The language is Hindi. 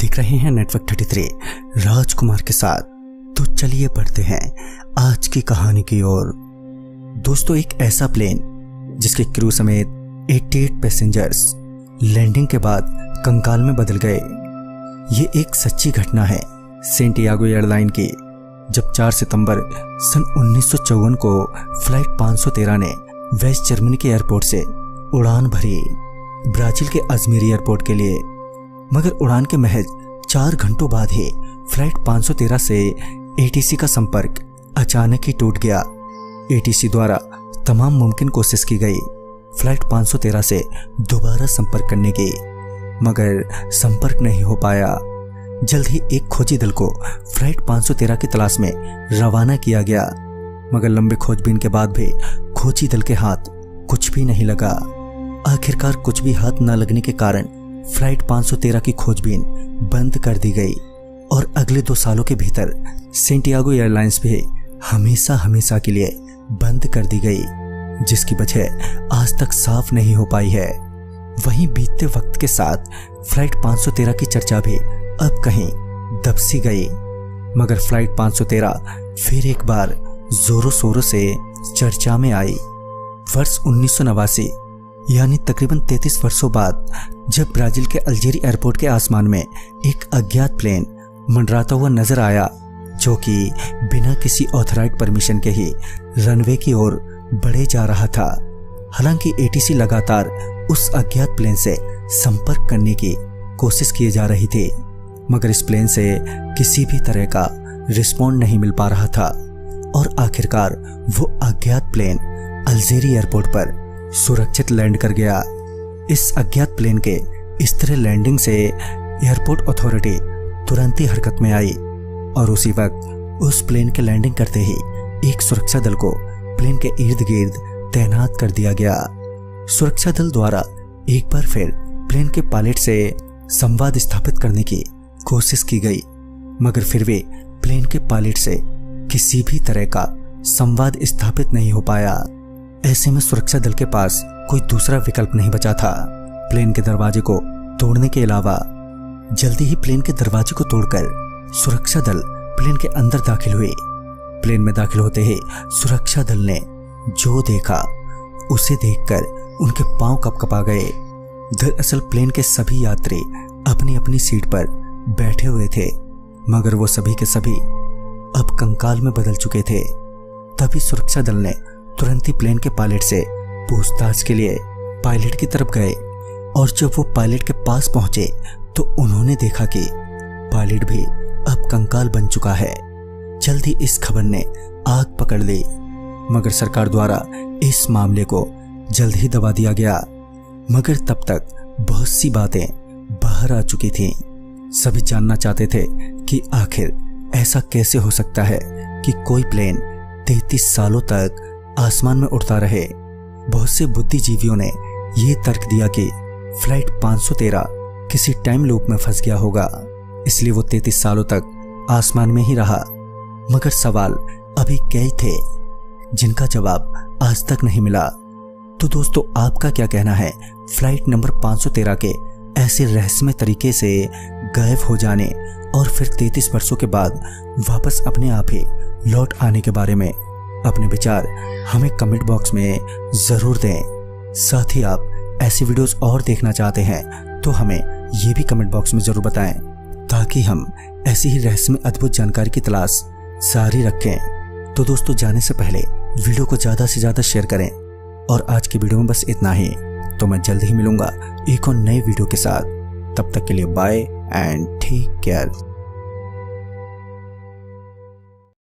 देख रहे हैं नेटवर्क 33 राजकुमार के साथ। तो चलिए बढ़ते हैं आज की कहानी की ओर। दोस्तों, एक ऐसा प्लेन जिसके क्रू समेत 88 पैसेंजर्स लैंडिंग के बाद कंकाल में बदल गए। ये एक सच्ची घटना है सेंटियागो एयरलाइन की, जब 4 सितंबर सन 1954 को फ्लाइट 513 ने वेस्ट जर्मनी के एयरपोर्ट से उड़ान भरी ब्राजील के अजमेर एयरपोर्ट के लिए। मगर उड़ान के महज 4 घंटों बाद ही फ्लाइट 513 से एटीसी का संपर्क अचानक ही टूट गया। एटीसी द्वारा तमाम मुमकिन कोशिश की गई फ्लाइट 513 से दोबारा संपर्क करने की, मगर संपर्क नहीं हो पाया। जल्द ही एक खोजी दल को फ्लाइट 513 की तलाश में रवाना किया गया, मगर लंबे खोजबीन के बाद भी खोजी दल के हाथ कुछ भी नहीं लगा। आखिरकार कुछ भी हाथ न लगने के कारण फ्लाइट 513 की खोजबीन बंद कर दी गई और अगले 2 सालों के भीतर सेंटियागो एयरलाइंस भी हमेशा के लिए बंद कर दी गई, जिसकी वजह आज तक साफ नहीं हो पाई है। वहीं बीतते वक्त के साथ फ्लाइट 513 की चर्चा भी अब कहीं दबसी गई, मगर फ्लाइट 513 फिर एक बार जोरों शोरों से चर्चा में आई। वर्ष 1989 यानी तकरीबन 33 वर्षों बाद जब ब्राजील के अल्जीरी एयरपोर्ट के आसमान में एक अज्ञात प्लेन मंडराता हुआ नजर आया, जो कि बिना किसी ऑथराइज्ड परमिशन के ही रनवे की ओर बढ़े जा रहा था। हालांकि एटीसी लगातार उस अज्ञात प्लेन से संपर्क करने की कोशिश किए जा रही थी, मगर इस प्लेन से किसी भी तरह का रिस्पॉन्ड नहीं मिल पा रहा था और आखिरकार वो अज्ञात प्लेन अल्जीरी एयरपोर्ट पर सुरक्षित लैंड कर गया। इस अज्ञात प्लेन के इस तरह लैंडिंग से एयरपोर्ट अथॉरिटी तुरंत ही हरकत में आई और उसी वक्त उस प्लेन के लैंडिंग करते ही एक सुरक्षा दल को प्लेन के इर्द गिर्द तैनात कर दिया गया। सुरक्षा दल द्वारा एक बार फिर प्लेन के पायलट से संवाद स्थापित करने की कोशिश की गई, मगर फिर भी प्लेन के पायलट से किसी भी तरह का संवाद स्थापित नहीं हो पाया। ऐसे में सुरक्षा दल के पास कोई दूसरा विकल्प नहीं बचा था प्लेन के दरवाजे को तोड़ने के अलावा। जल्दी ही प्लेन के दरवाजे को तोड़कर सुरक्षा दल प्लेन के अंदर दाखिल हुए। प्लेन में दाखिल होते ही सुरक्षा दल ने जो देखा उसे देखकर उनके पांव कपकपा गए। दरअसल प्लेन के सभी यात्री अपनी अपनी सीट पर बैठे हुए थे, मगर वो सभी के सभी अब कंकाल में बदल चुके थे। तभी सुरक्षा दल ने तुरंत ही प्लेन के पायलट से पूछताछ के लिए पायलट की तरफ गए और जब वो पायलट के पास पहुंचे तो उन्होंने देखा कि पायलट भी अब कंकाल बन चुका है। जल्द ही इस खबर ने आग पकड़ ली, मगर सरकार द्वारा इस मामले को जल्द ही दबा दिया गया। मगर तब तक बहुत सी बातें बाहर आ चुकी थीं। सभी जानना चाहते थे कि आखिर ऐसा कैसे हो सकता है कि कोई प्लेन 33 सालों तक आसमान में उड़ता रहे। बहुत से बुद्धिजीवियों ने यह तर्क दिया कि फ्लाइट 513 किसी टाइम लूप में फंस गया होगा, इसलिए वो 33 सालों तक आसमान में ही रहा। मगर सवाल अभी कई थे जिनका जवाब आज तक नहीं मिला। तो दोस्तों, आपका क्या कहना है फ्लाइट नंबर 513 के ऐसे रहस्यमय तरीके से गायब हो जाने और फिर 33 वर्षों के बाद वापस अपने आप ही लौट आने के बारे में? अपने विचार हमें कमेंट बॉक्स में जरूर दें। साथ ही आप ऐसी वीडियोस और देखना चाहते हैं तो हमें ये भी कमेंट बॉक्स में जरूर बताएं, ताकि हम ऐसी ही रहस्यमय अद्भुत जानकारी की तलाश जारी रखें। तो दोस्तों, जाने से पहले वीडियो को ज्यादा से ज्यादा शेयर करें। और आज की वीडियो में बस इतना ही। तो मैं जल्द ही मिलूंगा एक और नए वीडियो के साथ। तब तक के लिए बाय एंड टेक केयर।